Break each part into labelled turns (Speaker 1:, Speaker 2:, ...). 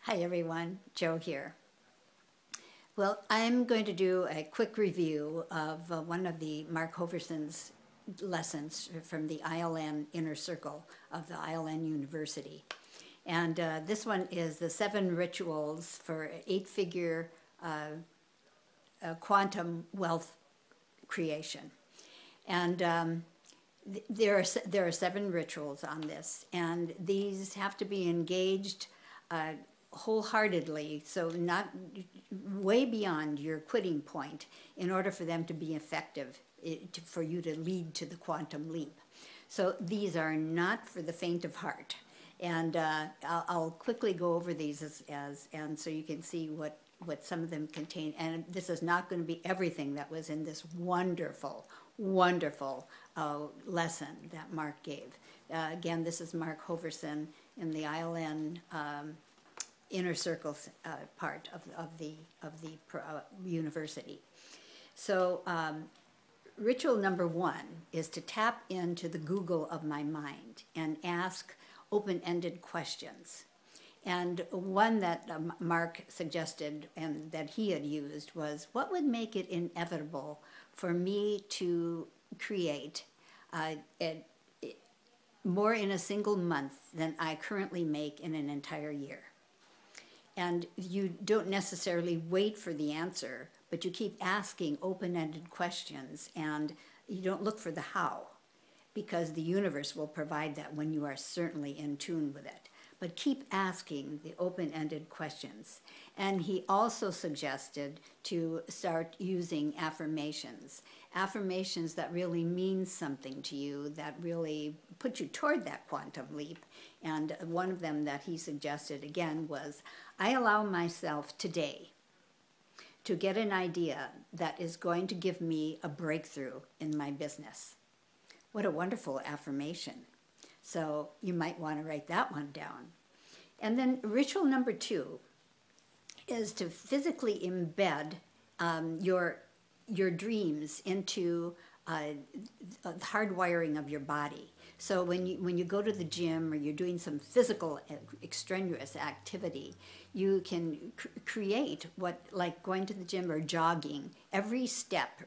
Speaker 1: Hi everyone, Joe here. Well, I'm going to do a quick review of one of the Mark Hoverson's lessons from the ILN Inner Circle of the ILN University. And this one is the 7 rituals for 8-figure quantum wealth creation. And there are 7 rituals on this, and these have to be engaged wholeheartedly, so not way beyond your quitting point in order for them to be effective, for you to lead to the quantum leap. So these are not for the faint of heart. And I'll quickly go over these and so you can see what some of them contain. And this is not going to be everything that was in this wonderful, wonderful lesson that Mark gave. Again, this is Mark Hoverson in the ILN Inner Circle part of the university. So ritual number 1 is to tap into the Google of my mind and ask open-ended questions. And one that Mark suggested and that he had used was, what would make it inevitable for me to create more in a single month than I currently make in an entire year? And you don't necessarily wait for the answer, but you keep asking open-ended questions, and you don't look for the how, because the universe will provide that when you are certainly in tune with it. But keep asking the open-ended questions. And he also suggested to start using affirmations. Affirmations that really mean something to you, that really put you toward that quantum leap. And one of them that he suggested, again, was, I allow myself today to get an idea that is going to give me a breakthrough in my business. What a wonderful affirmation. So you might want to write that one down. And then ritual number 2 is to physically embed your dreams into the hardwiring of your body. So when you go to the gym or you're doing some physical extraneous activity, you can create what, like going to the gym or jogging, every step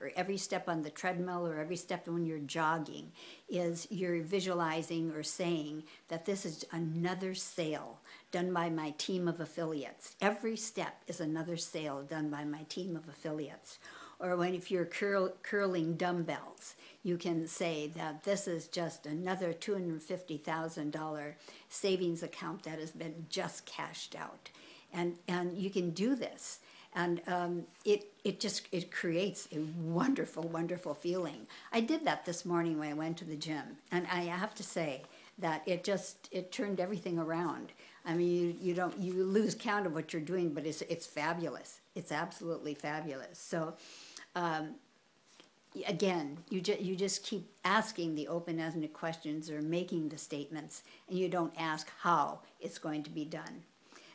Speaker 1: on the treadmill or every step when you're jogging is you're visualizing or saying that this is another sale done by my team of affiliates. Every step is another sale done by my team of affiliates. Or if you're curling dumbbells, you can say that this is just another $250,000 savings account that has been just cashed out. And you can do this. And it creates a wonderful, wonderful feeling. I did that this morning when I went to the gym. And I have to say that it turned everything around. I mean, you lose count of what you're doing, but it's fabulous. It's absolutely fabulous. So again, you just keep asking the open-ended questions or making the statements, and you don't ask how it's going to be done.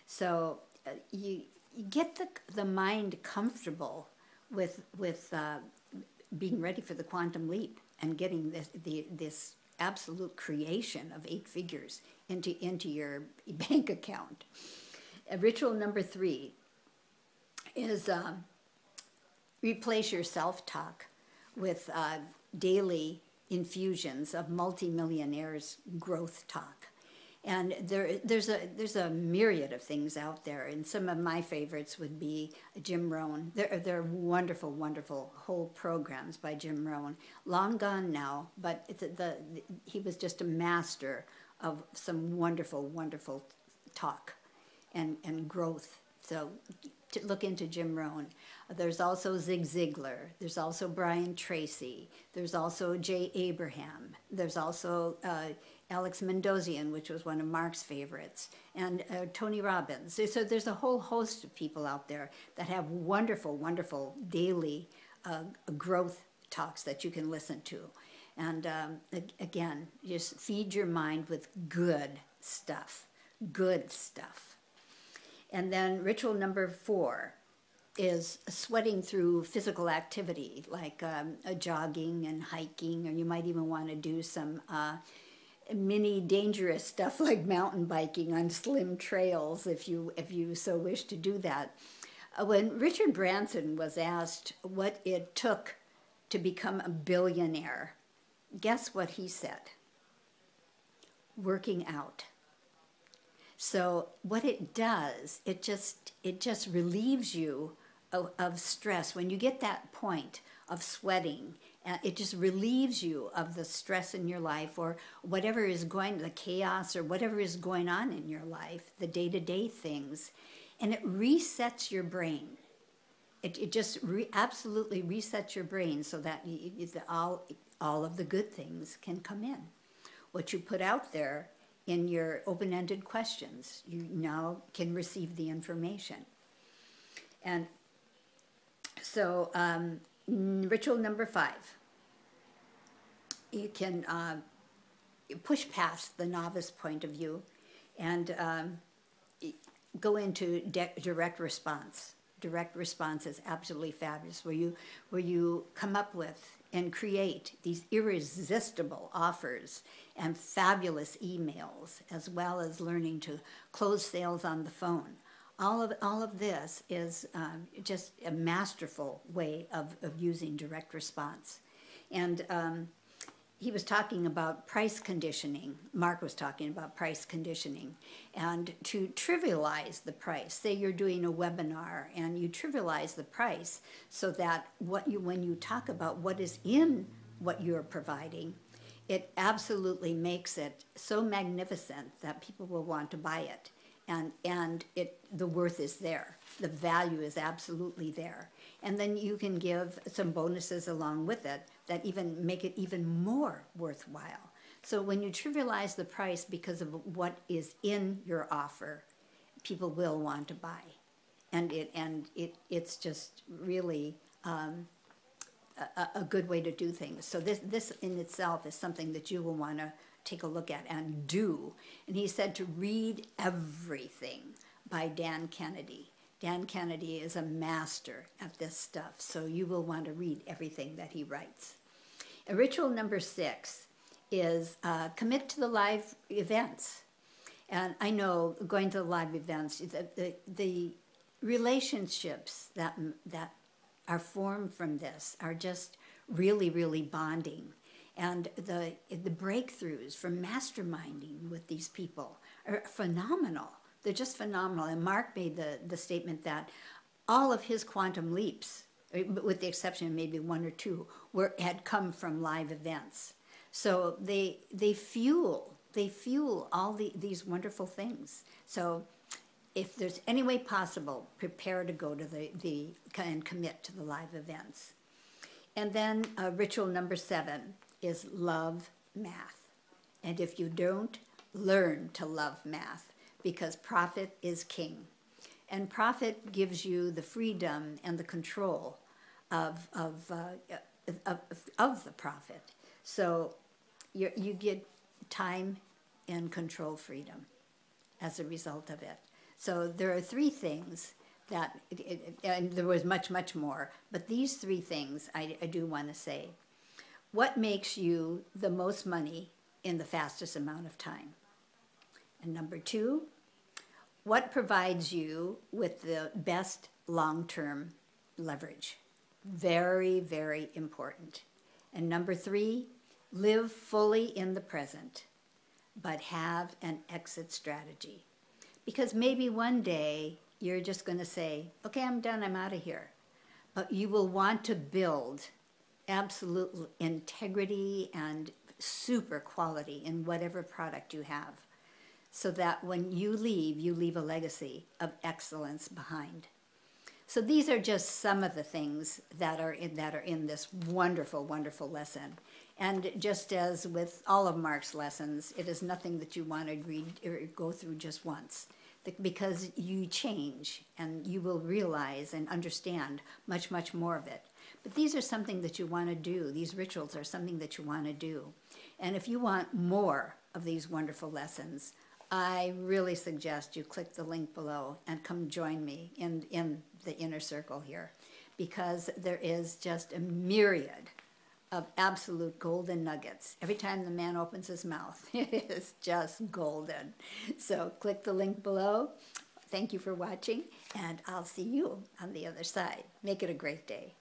Speaker 1: So you get the mind comfortable with being ready for the quantum leap and getting this absolute creation of 8 figures into your bank account. Ritual number 3 is replace your self-talk with daily infusions of multimillionaires' growth talk. And there's a myriad of things out there, and some of my favorites would be Jim Rohn. There are wonderful, wonderful whole programs by Jim Rohn. Long gone now, but he was just a master of some wonderful, wonderful talk and growth. So to look into Jim Rohn. There's also Zig Ziglar. There's also Brian Tracy. There's also Jay Abraham. There's also Alex Mendozian, which was one of Mark's favorites, and Tony Robbins. So there's a whole host of people out there that have wonderful, wonderful daily growth talks that you can listen to. And again, just feed your mind with good stuff, good stuff. And then ritual number 4 is sweating through physical activity, like jogging and hiking, or you might even want to do some mini dangerous stuff like mountain biking on slim trails if you so wish to do that. When Richard Branson was asked what it took to become a billionaire, guess what he said? Working out. So what it does, it just relieves you of stress. When you get that point of sweating, it just relieves you of the stress in your life or whatever is the chaos or whatever is going on in your life, the day-to-day things, and it resets your brain. It just absolutely resets your brain so that all of the good things can come in. What you put out there in your open-ended questions, you now can receive the information. And so ritual number 5, you can push past the novice point of view and go into direct response. Direct response is absolutely fabulous, where you come up with and create these irresistible offers and fabulous emails, as well as learning to close sales on the phone. All of this is just a masterful way of using direct response. And he was talking about price conditioning. Mark was talking about price conditioning, and to trivialize the price. Say you're doing a webinar and you trivialize the price so that when you talk about what is in what you're providing, it absolutely makes it so magnificent that people will want to buy it. And the worth is there. The value is absolutely there. And then you can give some bonuses along with it that even make it even more worthwhile. So when you trivialize the price because of what is in your offer, people will want to buy. And it's just really a good way to do things. So this in itself is something that you will want to take a look at and do. And he said to read everything by Dan Kennedy. Dan Kennedy is a master at this stuff, so you will want to read everything that he writes. And ritual number 6 is commit to the live events. And I know going to the live events, the relationships that are formed from this are just really, really bonding. And the breakthroughs from masterminding with these people are phenomenal. They're just phenomenal. And Mark made the statement that all of his quantum leaps, with the exception of maybe 1 or 2, had come from live events. So they fuel all these wonderful things. So if there's any way possible, prepare to go to and commit to the live events. And then ritual number 7 is love math. And if you don't, learn to love math, because profit is king. And profit gives you the freedom and the control of the profit. So you get time and control freedom as a result of it. So there are 3 things that, and there was much, much more, but these 3 things I do want to say. What makes you the most money in the fastest amount of time? And number 2, what provides you with the best long-term leverage? Very, very important. And number 3, live fully in the present, but have an exit strategy. Because maybe one day you're just going to say, okay, I'm done, I'm out of here. But you will want to build absolute integrity and super quality in whatever product you have, so that when you leave a legacy of excellence behind. So these are just some of the things that are in this wonderful, wonderful lesson. And just as with all of Mark's lessons, it is nothing that you want to read or go through just once, because you change and you will realize and understand much, much more of it. But these are something that you want to do. These rituals are something that you want to do. And if you want more of these wonderful lessons, I really suggest you click the link below and come join me in the inner circle here, because there is just a myriad of absolute golden nuggets. Every time the man opens his mouth, it is just golden. So click the link below. Thank you for watching, and I'll see you on the other side. Make it a great day.